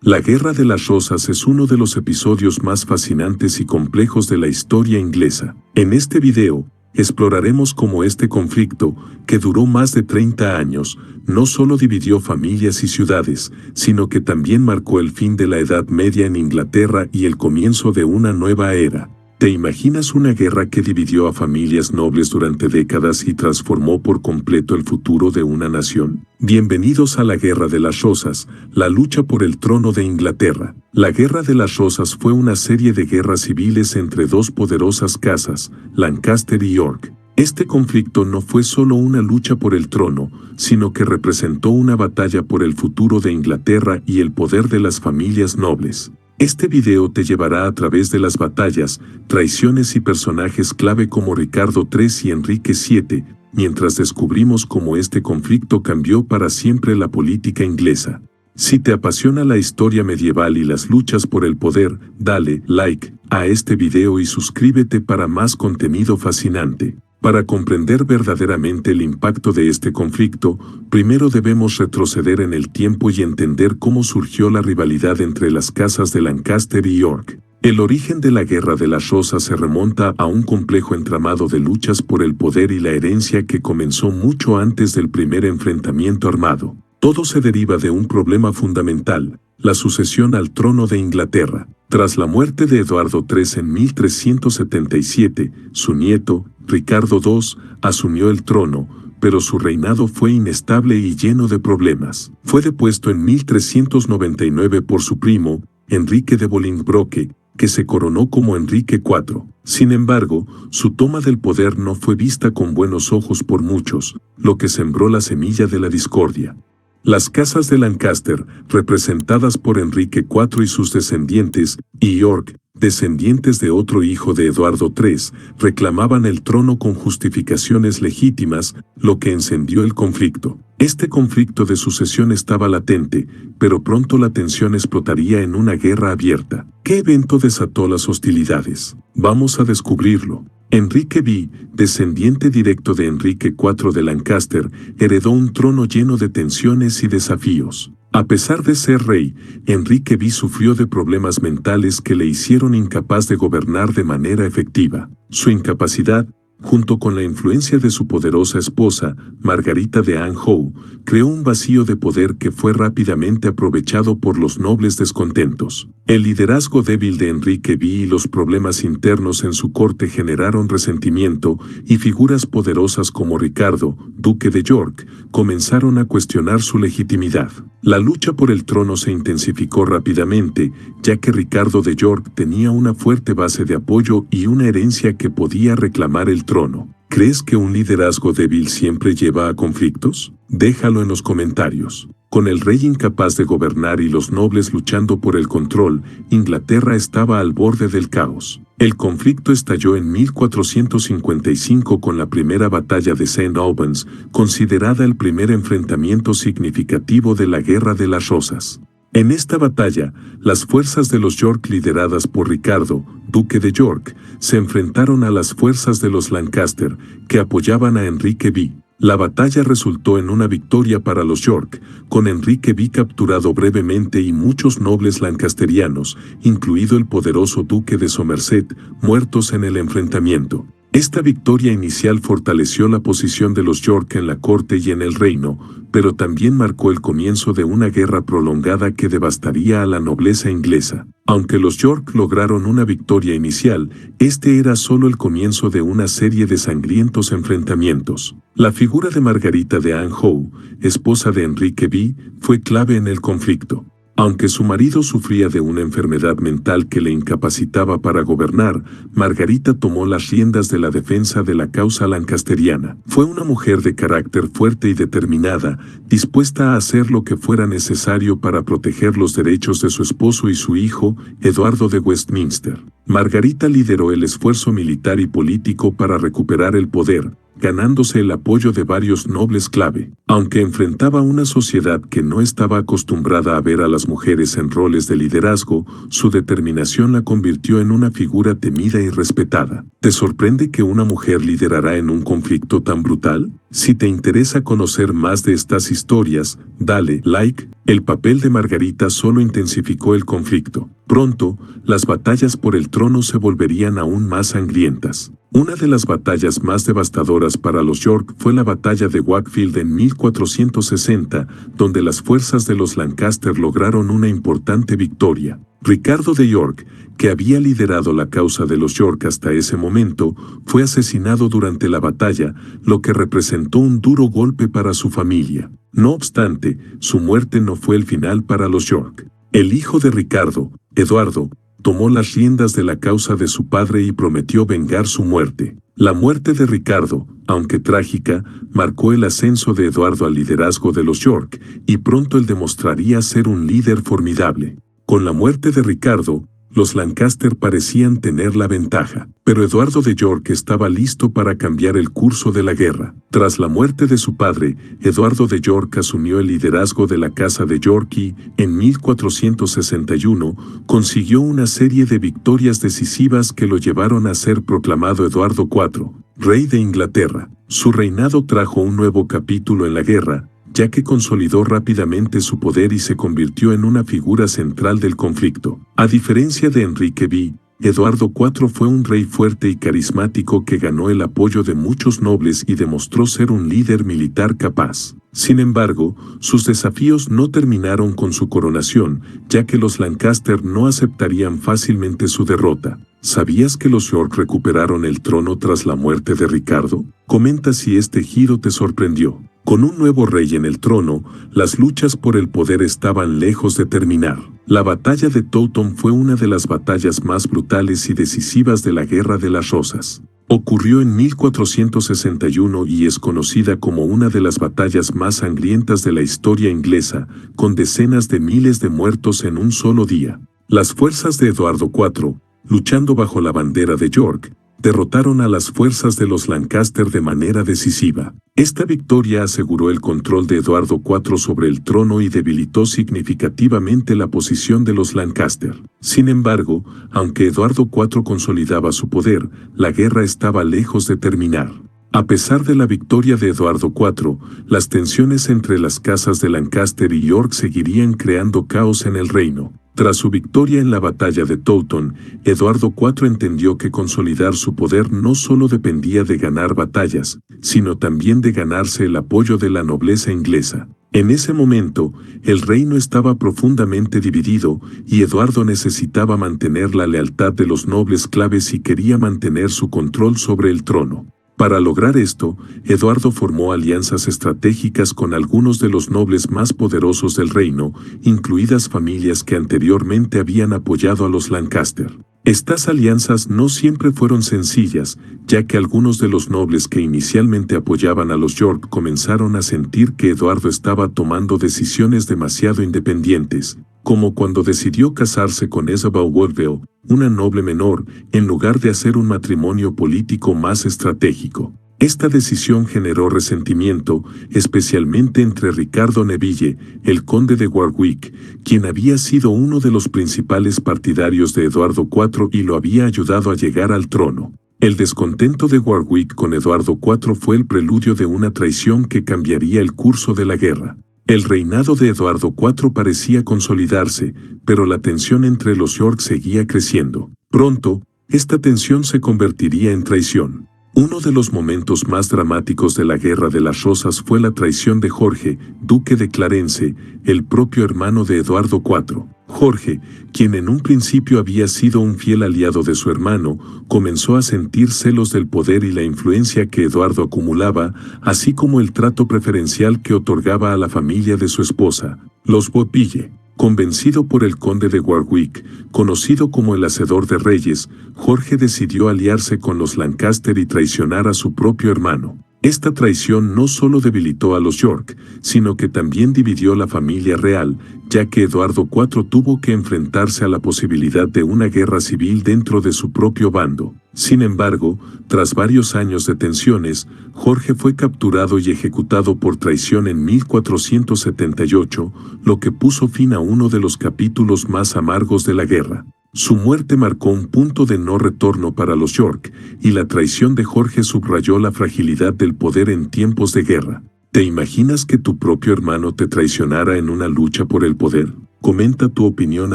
La Guerra de las Rosas es uno de los episodios más fascinantes y complejos de la historia inglesa. En este video, exploraremos cómo este conflicto, que duró más de 30 años, no solo dividió familias y ciudades, sino que también marcó el fin de la Edad Media en Inglaterra y el comienzo de una nueva era. ¿Te imaginas una guerra que dividió a familias nobles durante décadas y transformó por completo el futuro de una nación? Bienvenidos a la Guerra de las Rosas, la lucha por el trono de Inglaterra. La Guerra de las Rosas fue una serie de guerras civiles entre dos poderosas casas, Lancaster y York. Este conflicto no fue solo una lucha por el trono, sino que representó una batalla por el futuro de Inglaterra y el poder de las familias nobles. Este video te llevará a través de las batallas, traiciones y personajes clave como Ricardo III y Enrique VII, mientras descubrimos cómo este conflicto cambió para siempre la política inglesa. Si te apasiona la historia medieval y las luchas por el poder, dale like a este video y suscríbete para más contenido fascinante. Para comprender verdaderamente el impacto de este conflicto, primero debemos retroceder en el tiempo y entender cómo surgió la rivalidad entre las casas de Lancaster y York. El origen de la Guerra de las Rosas se remonta a un complejo entramado de luchas por el poder y la herencia que comenzó mucho antes del primer enfrentamiento armado. Todo se deriva de un problema fundamental: la sucesión al trono de Inglaterra. Tras la muerte de Eduardo III en 1377, su nieto, Ricardo II, asumió el trono, pero su reinado fue inestable y lleno de problemas. Fue depuesto en 1399 por su primo, Enrique de Bolingbroke, que se coronó como Enrique IV. Sin embargo, su toma del poder no fue vista con buenos ojos por muchos, lo que sembró la semilla de la discordia. Las casas de Lancaster, representadas por Enrique IV y sus descendientes, y York, descendientes de otro hijo de Eduardo III, reclamaban el trono con justificaciones legítimas, lo que encendió el conflicto. Este conflicto de sucesión estaba latente, pero pronto la tensión explotaría en una guerra abierta. ¿Qué evento desató las hostilidades? Vamos a descubrirlo. Enrique V, descendiente directo de Enrique IV de Lancaster, heredó un trono lleno de tensiones y desafíos. A pesar de ser rey, Enrique V sufrió de problemas mentales que le hicieron incapaz de gobernar de manera efectiva. Su incapacidad, junto con la influencia de su poderosa esposa, Margarita de Anjou, creó un vacío de poder que fue rápidamente aprovechado por los nobles descontentos. El liderazgo débil de Enrique V y los problemas internos en su corte generaron resentimiento, y figuras poderosas como Ricardo, duque de York, comenzaron a cuestionar su legitimidad. La lucha por el trono se intensificó rápidamente, ya que Ricardo de York tenía una fuerte base de apoyo y una herencia que podía reclamar el trono. ¿Crees que un liderazgo débil siempre lleva a conflictos? Déjalo en los comentarios. Con el rey incapaz de gobernar y los nobles luchando por el control, Inglaterra estaba al borde del caos. El conflicto estalló en 1455 con la primera batalla de St. Albans, considerada el primer enfrentamiento significativo de la Guerra de las Rosas. En esta batalla, las fuerzas de los York lideradas por Ricardo, duque de York, se enfrentaron a las fuerzas de los Lancaster, que apoyaban a Enrique V. La batalla resultó en una victoria para los York, con Enrique V capturado brevemente y muchos nobles lancasterianos, incluido el poderoso duque de Somerset, muertos en el enfrentamiento. Esta victoria inicial fortaleció la posición de los York en la corte y en el reino, pero también marcó el comienzo de una guerra prolongada que devastaría a la nobleza inglesa. Aunque los York lograron una victoria inicial, este era solo el comienzo de una serie de sangrientos enfrentamientos. La figura de Margarita de Anjou, esposa de Enrique V, fue clave en el conflicto. Aunque su marido sufría de una enfermedad mental que le incapacitaba para gobernar, Margarita tomó las riendas de la defensa de la causa lancasteriana. Fue una mujer de carácter fuerte y determinada, dispuesta a hacer lo que fuera necesario para proteger los derechos de su esposo y su hijo, Eduardo de Westminster. Margarita lideró el esfuerzo militar y político para recuperar el poder, ganándose el apoyo de varios nobles clave. Aunque enfrentaba una sociedad que no estaba acostumbrada a ver a las mujeres en roles de liderazgo, su determinación la convirtió en una figura temida y respetada. ¿Te sorprende que una mujer liderará en un conflicto tan brutal? Si te interesa conocer más de estas historias, dale like. El papel de Margarita solo intensificó el conflicto. Pronto, las batallas por el trono se volverían aún más sangrientas. Una de las batallas más devastadoras para los York fue la batalla de Wakefield en 1460, donde las fuerzas de los Lancaster lograron una importante victoria. Ricardo de York, que había liderado la causa de los York hasta ese momento, fue asesinado durante la batalla, lo que representó un duro golpe para su familia. No obstante, su muerte no fue el final para los York. El hijo de Ricardo, Eduardo, tomó las riendas de la causa de su padre y prometió vengar su muerte. La muerte de Ricardo, aunque trágica, marcó el ascenso de Eduardo al liderazgo de los York, y pronto él demostraría ser un líder formidable. Con la muerte de Ricardo, los Lancaster parecían tener la ventaja, pero Eduardo de York estaba listo para cambiar el curso de la guerra. Tras la muerte de su padre, Eduardo de York asumió el liderazgo de la Casa de York y, en 1461, consiguió una serie de victorias decisivas que lo llevaron a ser proclamado Eduardo IV, rey de Inglaterra. Su reinado trajo un nuevo capítulo en la guerra, ya que consolidó rápidamente su poder y se convirtió en una figura central del conflicto. A diferencia de Enrique V, Eduardo IV fue un rey fuerte y carismático que ganó el apoyo de muchos nobles y demostró ser un líder militar capaz. Sin embargo, sus desafíos no terminaron con su coronación, ya que los Lancaster no aceptarían fácilmente su derrota. ¿Sabías que los York recuperaron el trono tras la muerte de Ricardo? Comenta si este giro te sorprendió. Con un nuevo rey en el trono, las luchas por el poder estaban lejos de terminar. La batalla de Towton fue una de las batallas más brutales y decisivas de la Guerra de las Rosas. Ocurrió en 1461 y es conocida como una de las batallas más sangrientas de la historia inglesa, con decenas de miles de muertos en un solo día. Las fuerzas de Eduardo IV, luchando bajo la bandera de York, derrotaron a las fuerzas de los Lancaster de manera decisiva. Esta victoria aseguró el control de Eduardo IV sobre el trono y debilitó significativamente la posición de los Lancaster. Sin embargo, aunque Eduardo IV consolidaba su poder, la guerra estaba lejos de terminar. A pesar de la victoria de Eduardo IV, las tensiones entre las casas de Lancaster y York seguirían creando caos en el reino. Tras su victoria en la batalla de Towton, Eduardo IV entendió que consolidar su poder no solo dependía de ganar batallas, sino también de ganarse el apoyo de la nobleza inglesa. En ese momento, el reino estaba profundamente dividido y Eduardo necesitaba mantener la lealtad de los nobles claves si quería mantener su control sobre el trono. Para lograr esto, Eduardo formó alianzas estratégicas con algunos de los nobles más poderosos del reino, incluidas familias que anteriormente habían apoyado a los Lancaster. Estas alianzas no siempre fueron sencillas, ya que algunos de los nobles que inicialmente apoyaban a los York comenzaron a sentir que Eduardo estaba tomando decisiones demasiado independientes, como cuando decidió casarse con Isabel Woodville, una noble menor, en lugar de hacer un matrimonio político más estratégico. Esta decisión generó resentimiento, especialmente entre Ricardo Neville, el conde de Warwick, quien había sido uno de los principales partidarios de Eduardo IV y lo había ayudado a llegar al trono. El descontento de Warwick con Eduardo IV fue el preludio de una traición que cambiaría el curso de la guerra. El reinado de Eduardo IV parecía consolidarse, pero la tensión entre los York seguía creciendo. Pronto, esta tensión se convertiría en traición. Uno de los momentos más dramáticos de la Guerra de las Rosas fue la traición de Jorge, duque de Clarence, el propio hermano de Eduardo IV. Jorge, quien en un principio había sido un fiel aliado de su hermano, comenzó a sentir celos del poder y la influencia que Eduardo acumulaba, así como el trato preferencial que otorgaba a la familia de su esposa, los Bobbille. Convencido por el conde de Warwick, conocido como el Hacedor de Reyes, Jorge decidió aliarse con los Lancaster y traicionar a su propio hermano. Esta traición no solo debilitó a los York, sino que también dividió la familia real, ya que Eduardo IV tuvo que enfrentarse a la posibilidad de una guerra civil dentro de su propio bando. Sin embargo, tras varios años de tensiones, Jorge fue capturado y ejecutado por traición en 1478, lo que puso fin a uno de los capítulos más amargos de la guerra. Su muerte marcó un punto de no retorno para los York, y la traición de Jorge subrayó la fragilidad del poder en tiempos de guerra. ¿Te imaginas que tu propio hermano te traicionara en una lucha por el poder? Comenta tu opinión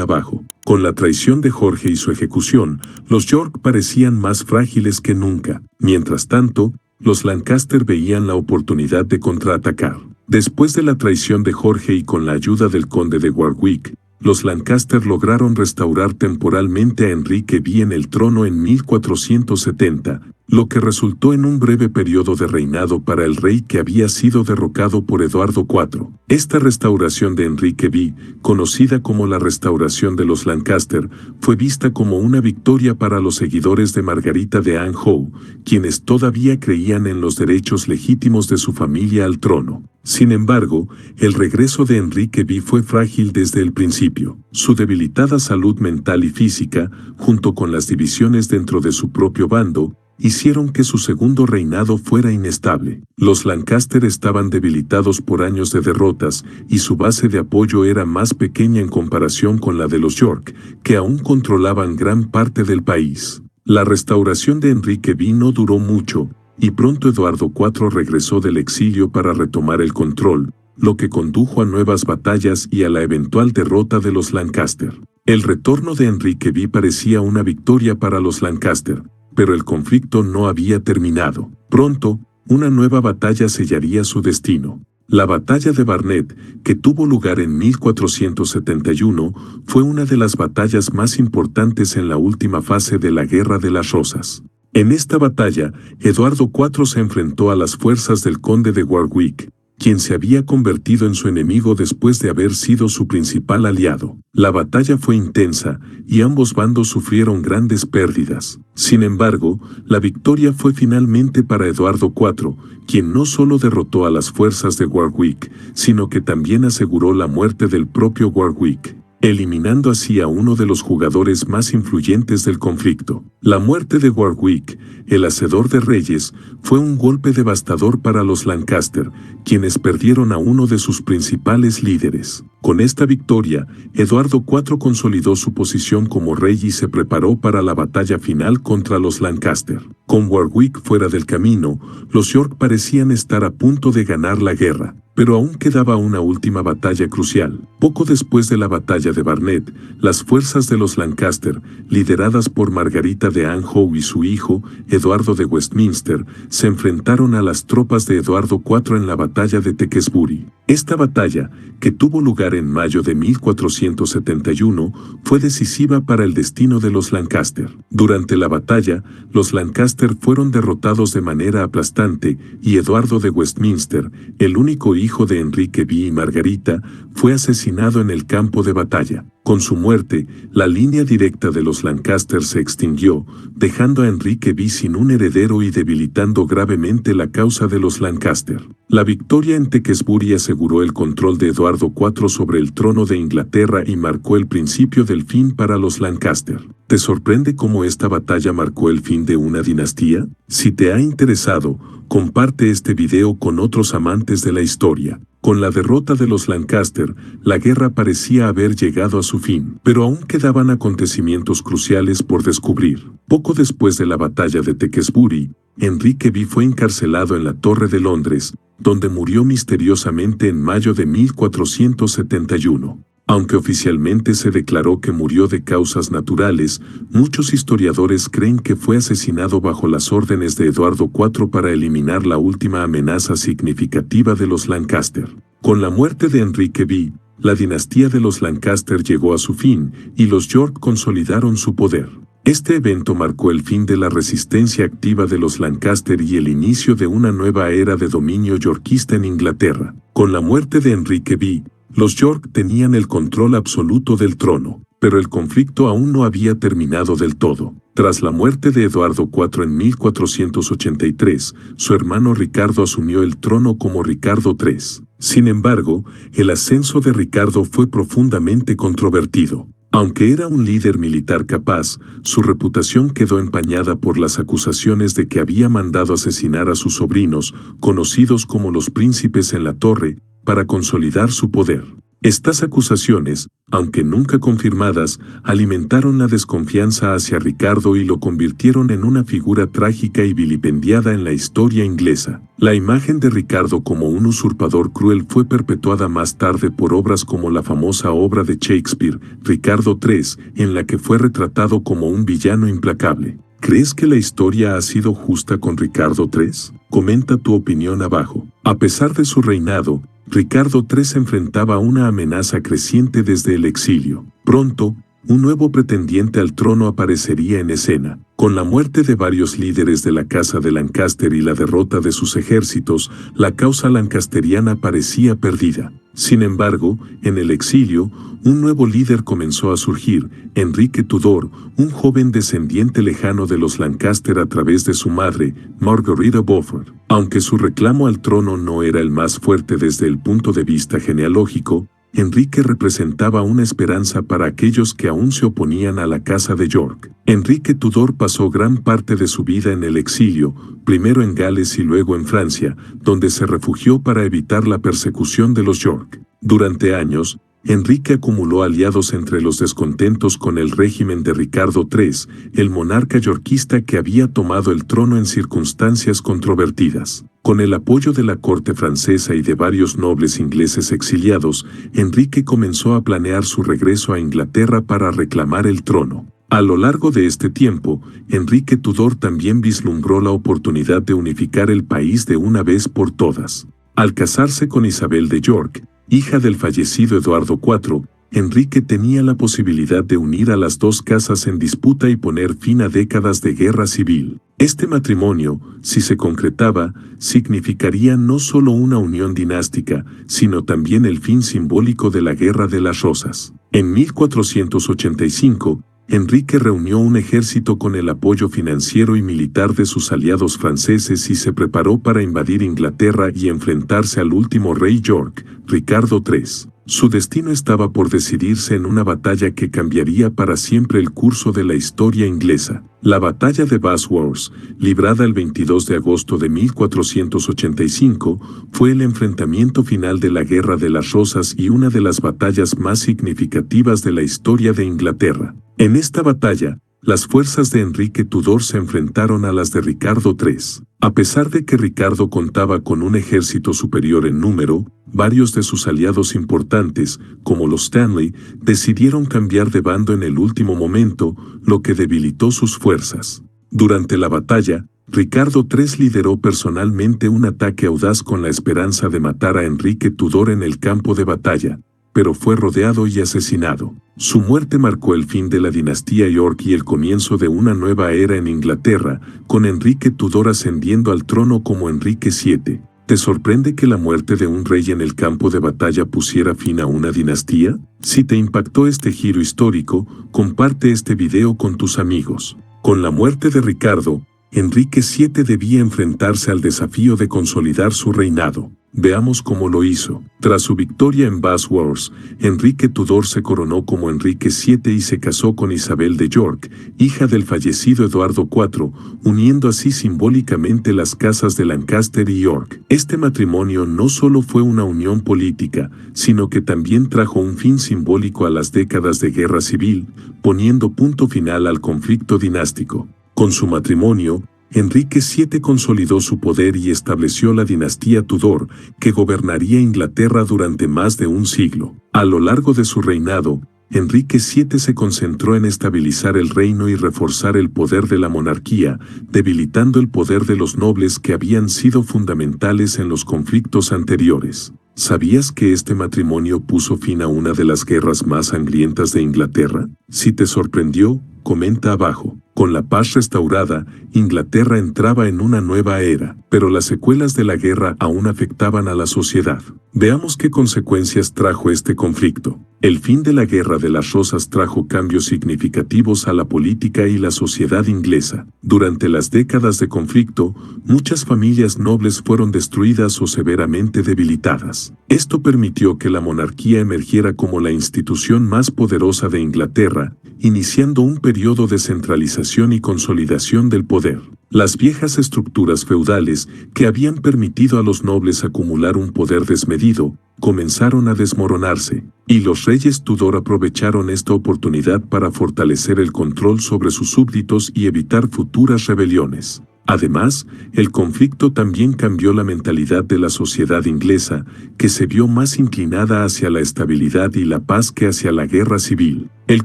abajo. Con la traición de Jorge y su ejecución, los York parecían más frágiles que nunca. Mientras tanto, los Lancaster veían la oportunidad de contraatacar. Después de la traición de Jorge y con la ayuda del conde de Warwick, los Lancaster lograron restaurar temporalmente a Enrique V en el trono en 1470, lo que resultó en un breve periodo de reinado para el rey que había sido derrocado por Eduardo IV. Esta restauración de Enrique V, conocida como la restauración de los Lancaster, fue vista como una victoria para los seguidores de Margarita de Anjou, quienes todavía creían en los derechos legítimos de su familia al trono. Sin embargo, el regreso de Enrique V fue frágil desde el principio. Su debilitada salud mental y física, junto con las divisiones dentro de su propio bando, hicieron que su segundo reinado fuera inestable. Los Lancaster estaban debilitados por años de derrotas y su base de apoyo era más pequeña en comparación con la de los York, que aún controlaban gran parte del país. La restauración de Enrique V no duró mucho, y pronto Eduardo IV regresó del exilio para retomar el control, lo que condujo a nuevas batallas y a la eventual derrota de los Lancaster. El retorno de Enrique V parecía una victoria para los Lancaster, pero el conflicto no había terminado. Pronto, una nueva batalla sellaría su destino. La batalla de Barnet, que tuvo lugar en 1471, fue una de las batallas más importantes en la última fase de la Guerra de las Rosas. En esta batalla, Eduardo IV se enfrentó a las fuerzas del conde de Warwick, quien se había convertido en su enemigo después de haber sido su principal aliado. La batalla fue intensa, y ambos bandos sufrieron grandes pérdidas. Sin embargo, la victoria fue finalmente para Eduardo IV, quien no solo derrotó a las fuerzas de Warwick, sino que también aseguró la muerte del propio Warwick, eliminando así a uno de los jugadores más influyentes del conflicto. La muerte de Warwick, el hacedor de reyes, fue un golpe devastador para los Lancaster, quienes perdieron a uno de sus principales líderes. Con esta victoria, Eduardo IV consolidó su posición como rey y se preparó para la batalla final contra los Lancaster. Con Warwick fuera del camino, los York parecían estar a punto de ganar la guerra, pero aún quedaba una última batalla crucial. Poco después de la batalla de Barnet, las fuerzas de los Lancaster, lideradas por Margarita de Anjou y su hijo, Eduardo de Westminster, se enfrentaron a las tropas de Eduardo IV en la batalla de Tewkesbury. Esta batalla, que tuvo lugar en mayo de 1471, fue decisiva para el destino de los Lancaster. Durante la batalla, los Lancaster fueron derrotados de manera aplastante y Eduardo de Westminster, el único hijo de Enrique V y Margarita, fue asesinado en el campo de batalla. Con su muerte, la línea directa de los Lancaster se extinguió, dejando a Enrique V sin un heredero y debilitando gravemente la causa de los Lancaster. La victoria en Tewkesbury aseguró el control de Eduardo IV sobre el trono de Inglaterra y marcó el principio del fin para los Lancaster. ¿Te sorprende cómo esta batalla marcó el fin de una dinastía? Si te ha interesado, comparte este video con otros amantes de la historia. Con la derrota de los Lancaster, la guerra parecía haber llegado a su fin, pero aún quedaban acontecimientos cruciales por descubrir. Poco después de la batalla de Tewkesbury, Enrique V fue encarcelado en la Torre de Londres, donde murió misteriosamente en mayo de 1471. Aunque oficialmente se declaró que murió de causas naturales, muchos historiadores creen que fue asesinado bajo las órdenes de Eduardo IV para eliminar la última amenaza significativa de los Lancaster. Con la muerte de Enrique V, la dinastía de los Lancaster llegó a su fin y los York consolidaron su poder. Este evento marcó el fin de la resistencia activa de los Lancaster y el inicio de una nueva era de dominio yorkista en Inglaterra. Con la muerte de Enrique V, los York tenían el control absoluto del trono. Pero el conflicto aún no había terminado del todo. Tras la muerte de Eduardo IV en 1483, su hermano Ricardo asumió el trono como Ricardo III. Sin embargo, el ascenso de Ricardo fue profundamente controvertido. Aunque era un líder militar capaz, su reputación quedó empañada por las acusaciones de que había mandado asesinar a sus sobrinos, conocidos como los príncipes en la torre, para consolidar su poder. Estas acusaciones, aunque nunca confirmadas, alimentaron la desconfianza hacia Ricardo y lo convirtieron en una figura trágica y vilipendiada en la historia inglesa. La imagen de Ricardo como un usurpador cruel fue perpetuada más tarde por obras como la famosa obra de Shakespeare, Ricardo III, en la que fue retratado como un villano implacable. ¿Crees que la historia ha sido justa con Ricardo III? Comenta tu opinión abajo. A pesar de su reinado, Ricardo III enfrentaba una amenaza creciente desde el exilio. Pronto, un nuevo pretendiente al trono aparecería en escena. Con la muerte de varios líderes de la Casa de Lancaster y la derrota de sus ejércitos, la causa lancasteriana parecía perdida. Sin embargo, en el exilio, un nuevo líder comenzó a surgir, Enrique Tudor, un joven descendiente lejano de los Lancaster a través de su madre, Margarita Beaufort. Aunque su reclamo al trono no era el más fuerte desde el punto de vista genealógico, Enrique representaba una esperanza para aquellos que aún se oponían a la Casa de York. Enrique Tudor pasó gran parte de su vida en el exilio, primero en Gales y luego en Francia, donde se refugió para evitar la persecución de los York. Durante años, Enrique acumuló aliados entre los descontentos con el régimen de Ricardo III, el monarca yorquista que había tomado el trono en circunstancias controvertidas. Con el apoyo de la corte francesa y de varios nobles ingleses exiliados, Enrique comenzó a planear su regreso a Inglaterra para reclamar el trono. A lo largo de este tiempo, Enrique Tudor también vislumbró la oportunidad de unificar el país de una vez por todas. Al casarse con Isabel de York, hija del fallecido Eduardo IV, Enrique tenía la posibilidad de unir a las dos casas en disputa y poner fin a décadas de guerra civil. Este matrimonio, si se concretaba, significaría no solo una unión dinástica, sino también el fin simbólico de la Guerra de las Rosas. En 1485, Enrique reunió un ejército con el apoyo financiero y militar de sus aliados franceses y se preparó para invadir Inglaterra y enfrentarse al último rey York, Ricardo III. Su destino estaba por decidirse en una batalla que cambiaría para siempre el curso de la historia inglesa. La batalla de Bosworth, librada el 22 de agosto de 1485, fue el enfrentamiento final de la Guerra de las Rosas y una de las batallas más significativas de la historia de Inglaterra. En esta batalla, las fuerzas de Enrique Tudor se enfrentaron a las de Ricardo III. A pesar de que Ricardo contaba con un ejército superior en número, varios de sus aliados importantes, como los Stanley, decidieron cambiar de bando en el último momento, lo que debilitó sus fuerzas. Durante la batalla, Ricardo III lideró personalmente un ataque audaz con la esperanza de matar a Enrique Tudor en el campo de batalla, pero fue rodeado y asesinado. Su muerte marcó el fin de la dinastía York y el comienzo de una nueva era en Inglaterra, con Enrique Tudor ascendiendo al trono como Enrique VII. ¿Te sorprende que la muerte de un rey en el campo de batalla pusiera fin a una dinastía? Si te impactó este giro histórico, comparte este video con tus amigos. Con la muerte de Ricardo, Enrique VII debía enfrentarse al desafío de consolidar su reinado. Veamos cómo lo hizo. Tras su victoria en Bosworth, Enrique Tudor se coronó como Enrique VII y se casó con Isabel de York, hija del fallecido Eduardo IV, uniendo así simbólicamente las casas de Lancaster y York. Este matrimonio no solo fue una unión política, sino que también trajo un fin simbólico a las décadas de guerra civil, poniendo punto final al conflicto dinástico. Con su matrimonio, Enrique VII consolidó su poder y estableció la dinastía Tudor, que gobernaría Inglaterra durante más de un siglo. A lo largo de su reinado, Enrique VII se concentró en estabilizar el reino y reforzar el poder de la monarquía, debilitando el poder de los nobles que habían sido fundamentales en los conflictos anteriores. ¿Sabías que este matrimonio puso fin a una de las guerras más sangrientas de Inglaterra? Si te sorprendió, comenta abajo. Con la paz restaurada, Inglaterra entraba en una nueva era, pero las secuelas de la guerra aún afectaban a la sociedad. Veamos qué consecuencias trajo este conflicto. El fin de la Guerra de las Rosas trajo cambios significativos a la política y la sociedad inglesa. Durante las décadas de conflicto, muchas familias nobles fueron destruidas o severamente debilitadas. Esto permitió que la monarquía emergiera como la institución más poderosa de Inglaterra, iniciando un periodo de centralización y consolidación del poder. Las viejas estructuras feudales, que habían permitido a los nobles acumular un poder desmedido, comenzaron a desmoronarse, y los reyes Tudor aprovecharon esta oportunidad para fortalecer el control sobre sus súbditos y evitar futuras rebeliones. Además, el conflicto también cambió la mentalidad de la sociedad inglesa, que se vio más inclinada hacia la estabilidad y la paz que hacia la guerra civil. El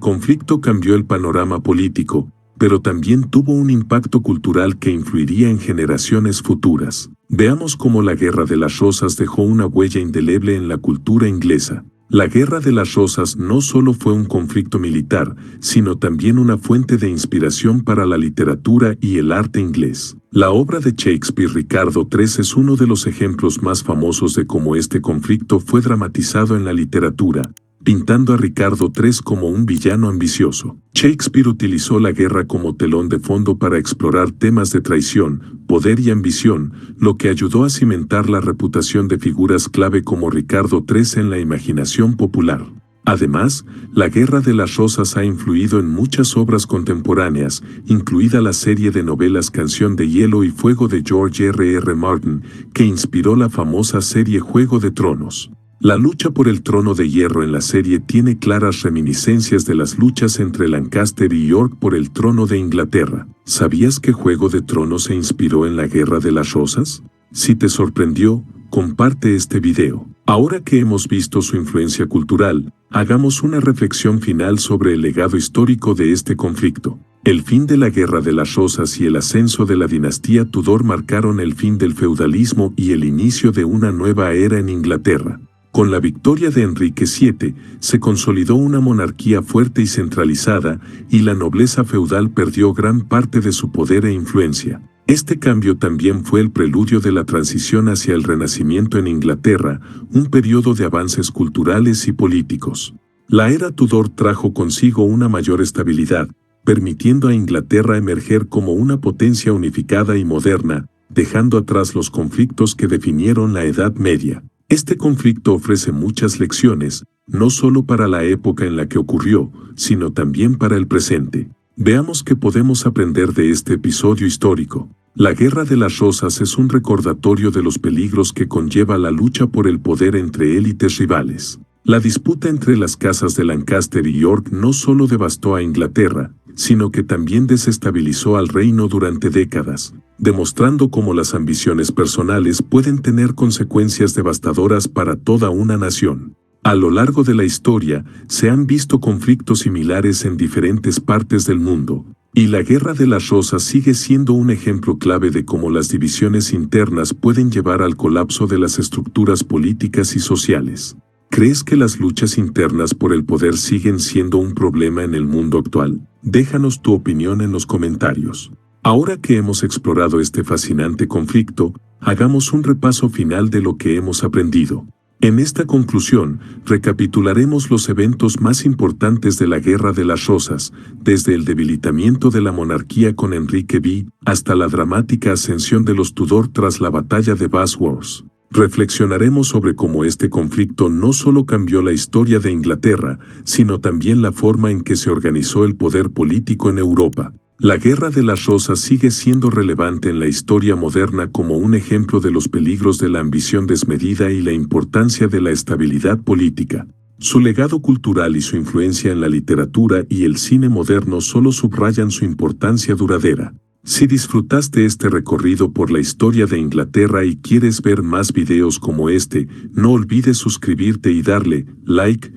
conflicto cambió el panorama político, pero también tuvo un impacto cultural que influiría en generaciones futuras. Veamos cómo la Guerra de las Rosas dejó una huella indeleble en la cultura inglesa. La Guerra de las Rosas no solo fue un conflicto militar, sino también una fuente de inspiración para la literatura y el arte inglés. La obra de Shakespeare Ricardo III es uno de los ejemplos más famosos de cómo este conflicto fue dramatizado en la literatura, pintando a Ricardo III como un villano ambicioso. Shakespeare utilizó la guerra como telón de fondo para explorar temas de traición, poder y ambición, lo que ayudó a cimentar la reputación de figuras clave como Ricardo III en la imaginación popular. Además, la Guerra de las Rosas ha influido en muchas obras contemporáneas, incluida la serie de novelas Canción de Hielo y Fuego de George R.R. Martin, que inspiró la famosa serie Juego de Tronos. La lucha por el trono de hierro en la serie tiene claras reminiscencias de las luchas entre Lancaster y York por el trono de Inglaterra. ¿Sabías que Juego de Tronos se inspiró en la Guerra de las Rosas? Si te sorprendió, comparte este video. Ahora que hemos visto su influencia cultural, hagamos una reflexión final sobre el legado histórico de este conflicto. El fin de la Guerra de las Rosas y el ascenso de la dinastía Tudor marcaron el fin del feudalismo y el inicio de una nueva era en Inglaterra. Con la victoria de Enrique VII, se consolidó una monarquía fuerte y centralizada, y la nobleza feudal perdió gran parte de su poder e influencia. Este cambio también fue el preludio de la transición hacia el Renacimiento en Inglaterra, un periodo de avances culturales y políticos. La era Tudor trajo consigo una mayor estabilidad, permitiendo a Inglaterra emerger como una potencia unificada y moderna, dejando atrás los conflictos que definieron la Edad Media. Este conflicto ofrece muchas lecciones, no solo para la época en la que ocurrió, sino también para el presente. Veamos qué podemos aprender de este episodio histórico. La Guerra de las Rosas es un recordatorio de los peligros que conlleva la lucha por el poder entre élites rivales. La disputa entre las casas de Lancaster y York no solo devastó a Inglaterra, sino que también desestabilizó al reino durante décadas, demostrando cómo las ambiciones personales pueden tener consecuencias devastadoras para toda una nación. A lo largo de la historia, se han visto conflictos similares en diferentes partes del mundo, y la Guerra de las Rosas sigue siendo un ejemplo clave de cómo las divisiones internas pueden llevar al colapso de las estructuras políticas y sociales. ¿Crees que las luchas internas por el poder siguen siendo un problema en el mundo actual? Déjanos tu opinión en los comentarios. Ahora que hemos explorado este fascinante conflicto, hagamos un repaso final de lo que hemos aprendido. En esta conclusión, recapitularemos los eventos más importantes de la Guerra de las Rosas, desde el debilitamiento de la monarquía con Enrique V hasta la dramática ascensión de los Tudor tras la batalla de Bosworth. Reflexionaremos sobre cómo este conflicto no solo cambió la historia de Inglaterra, sino también la forma en que se organizó el poder político en Europa. La Guerra de las Rosas sigue siendo relevante en la historia moderna como un ejemplo de los peligros de la ambición desmedida y la importancia de la estabilidad política. Su legado cultural y su influencia en la literatura y el cine moderno solo subrayan su importancia duradera. Si disfrutaste este recorrido por la historia de Inglaterra y quieres ver más videos como este, no olvides suscribirte y darle like.